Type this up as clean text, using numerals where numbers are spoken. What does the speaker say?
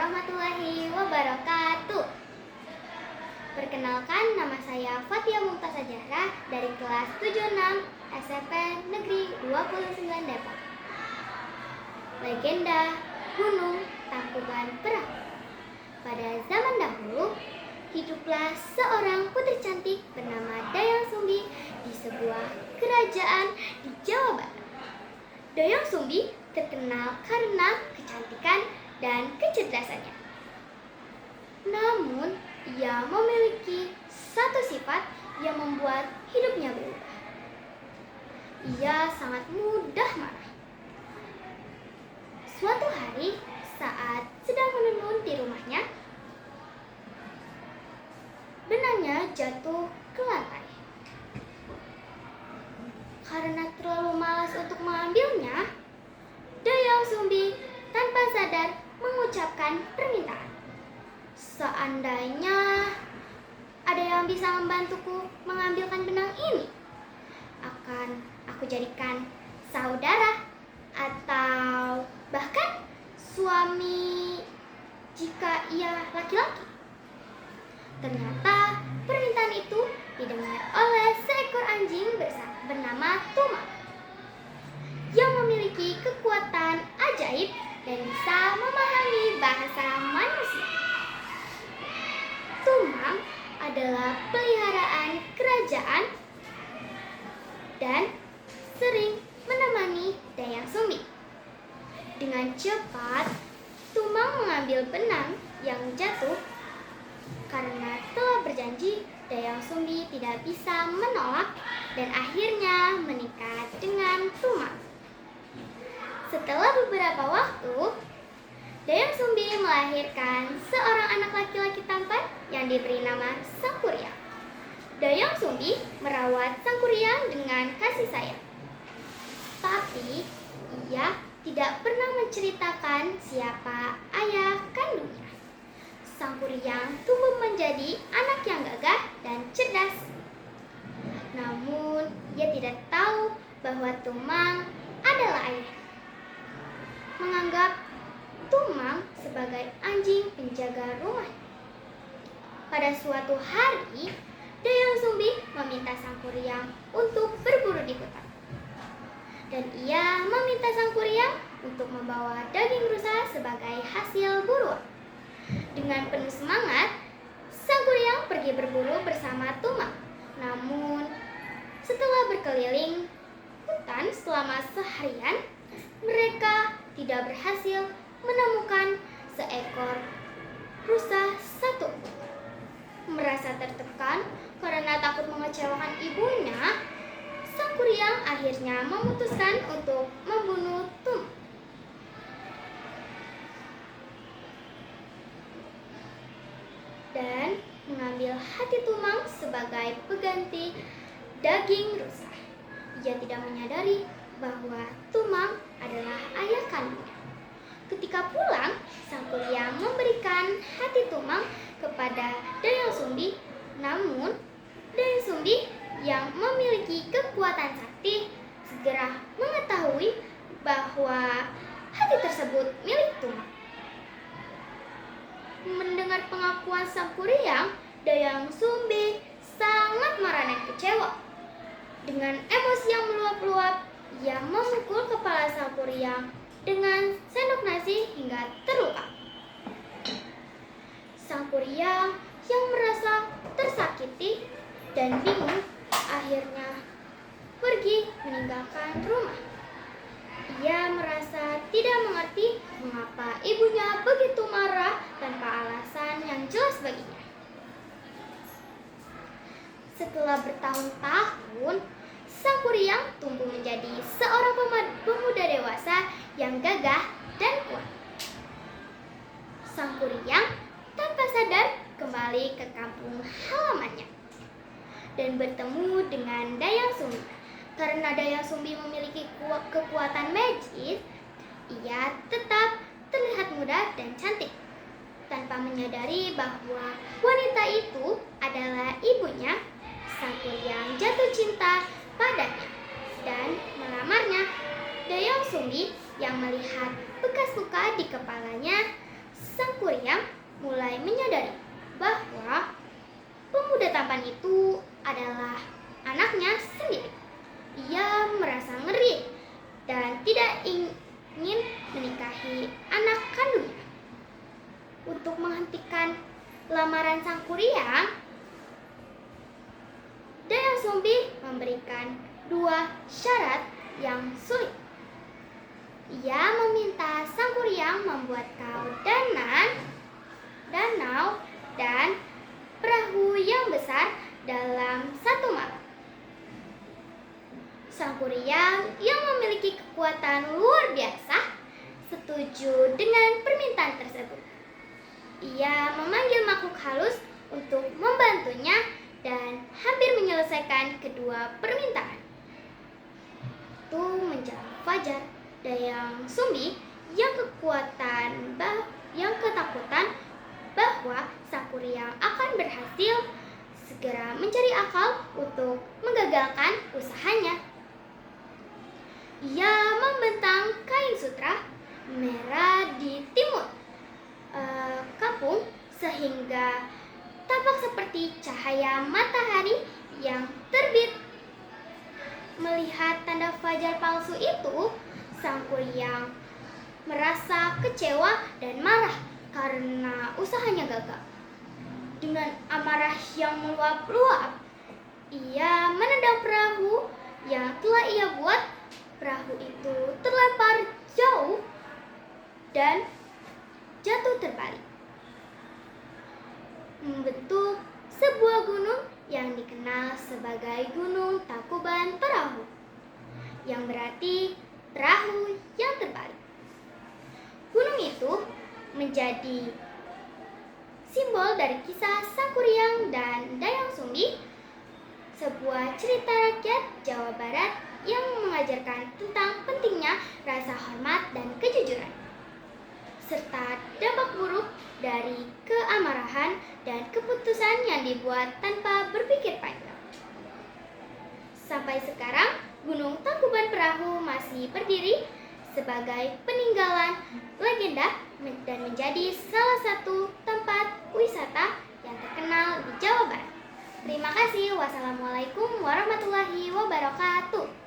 warahmatullahi wabarakatuh. Perkenalkan, nama saya Fatia Mumtazah Zahra dari kelas 76 SMP Negeri 29 Depok. Legenda Gunung Tangkuban Perahu. Pada zaman dahulu, hiduplah seorang putri cantik bernama Dayang Sumbi di sebuah kerajaan di Jawa Barat. Dayang Sumbi terkenal karena kecantikan dan kecerdasannya. Namun, ia memiliki satu sifat yang membuat hidupnya berubah. Ia sangat mudah marah. Suatu hari, saat sedang menenun di rumahnya, benangnya jatuh ke lantai. Karena terlalu malas untuk mengambilnya, Dayang Sumbi tanpa sadar mengucapkan permintaan. Seandainya ada yang bisa membantuku mengambilkan benang ini, akan aku jadikan saudara atau bahkan suami jika ia laki-laki. Ternyata permintaan itu didengar oleh seekor anjing bernama Tuma yang memiliki kekuatan ajaib dan bisa memahami bahasa manusia. Tumang adalah peliharaan kerajaan dan sering menemani Dayang Sumbi. Dengan cepat, Tumang mengambil benang yang jatuh. Karena telah berjanji, Dayang Sumbi tidak bisa menolak dan akhirnya menikah dengan Tumang. Setelah beberapa waktu, Dayang Sumbi melahirkan seorang anak laki-laki tampan yang diberi nama Sangkuriang. Dayang Sumbi merawat Sangkuriang dengan kasih sayang. Tapi ia tidak pernah menceritakan siapa ayah kandungnya. Sangkuriang tumbuh menjadi anak yang gagah dan cerdas. Namun, ia tidak tahu bahwa Tumang adalah ayah. Menganggap Tumang sebagai anjing penjaga rumah. Pada suatu hari, Dayang Sumbi meminta Sangkuriang untuk berburu di hutan. Dan ia meminta Sangkuriang untuk membawa daging rusa sebagai hasil buruan. Dengan penuh semangat, Sangkuriang pergi berburu bersama Tumang. Namun, setelah berkeliling hutan selama seharian, mereka tidak berhasil menemukan seekor rusa satu. Merasa tertekan karena takut mengecewakan ibunya, Sangkuriang akhirnya memutuskan untuk membunuh Tumang. Dan mengambil hati Tumang sebagai pengganti daging rusa. Ia tidak menyadari bahwa Tumang adalah ayah kandungnya. Ketika pulang, Sangkuriang memberikan hati Tumang kepada Dayang Sumbi. Namun, Dayang Sumbi yang memiliki kekuatan sakti segera mengetahui bahwa hati tersebut milik Tumang. Mendengar pengakuan Sangkuriang, Dayang Sumbi sangat marah dan kecewa. Dengan emosi yang meluap-luap, ia memukul kepala Sangkuriang dengan sendok nasi hingga terluka. Sangkuriang yang merasa tersakiti dan bingung akhirnya pergi meninggalkan rumah. Ia merasa tidak mengerti mengapa ibunya begitu marah tanpa alasan yang jelas baginya. Setelah bertahun-tahun, Sangkuriang tumbuh menjadi seorang pemuda dewasa yang gagah dan kuat. Sangkuriang tanpa sadar kembali ke kampung halamannya dan bertemu dengan Dayang Sumbi. Karena Dayang Sumbi memiliki kekuatan magis, ia tetap terlihat muda dan cantik. Tanpa menyadari bahwa wanita itu adalah ibunya, Sangkuriang jatuh cinta padanya dan melamarnya. Dayang Sumbi yang melihat bekas luka di kepalanya Sang Kuryang mulai menyadari bahwa pemuda tampan itu adalah anaknya sendiri. Ia merasa ngeri dan tidak ingin menikahi anak kandungnya. Untuk menghentikan lamaran Sang Kuryang, Dayang Sumbi memberikan dua syarat yang sulit. Ia meminta Sang Kuryang membuat danau, dan perahu yang besar dalam satu malam. Sang Kuryang yang memiliki kekuatan luar biasa setuju dengan permintaan tersebut. Ia memanggil makhluk halus untuk membantunya dan hampir menyelesaikan kedua permintaan. Itu menjelang fajar, Dayang Sumbi yang ketakutan bahwa Sang Kuryang akan berhasil segera mencari akal untuk menggagalkan usahanya. Ia membentang kain sutra merah di timur kampung sehingga tampak seperti cahaya matahari yang terbit. Melihat tanda fajar palsu itu, Sang Kuryang merasa kecewa dan marah karena usahanya gagal. Dengan amarah yang meluap-luap, ia menendang perahu yang telah ia buat. Perahu itu terlempar jauh dan jatuh terbalik, membentuk sebuah gunung yang dikenal sebagai Gunung Tangkuban Perahu, yang berarti perahu yang terbalik. Gunung itu menjadi simbol dari kisah Sang Kuryang dan Dayang Sumbi, sebuah cerita rakyat Jawa Barat yang mengajarkan tentang pentingnya rasa hormat dan kejujuran, serta dampak buruk dari keamarahan dan keputusan yang dibuat tanpa berpikir panjang. Sampai sekarang, Gunung Tangkuban Perahu masih berdiri sebagai peninggalan legenda dan menjadi salah satu tempat wisata yang terkenal di Jawa Barat. Terima kasih. Wassalamualaikum warahmatullahi wabarakatuh.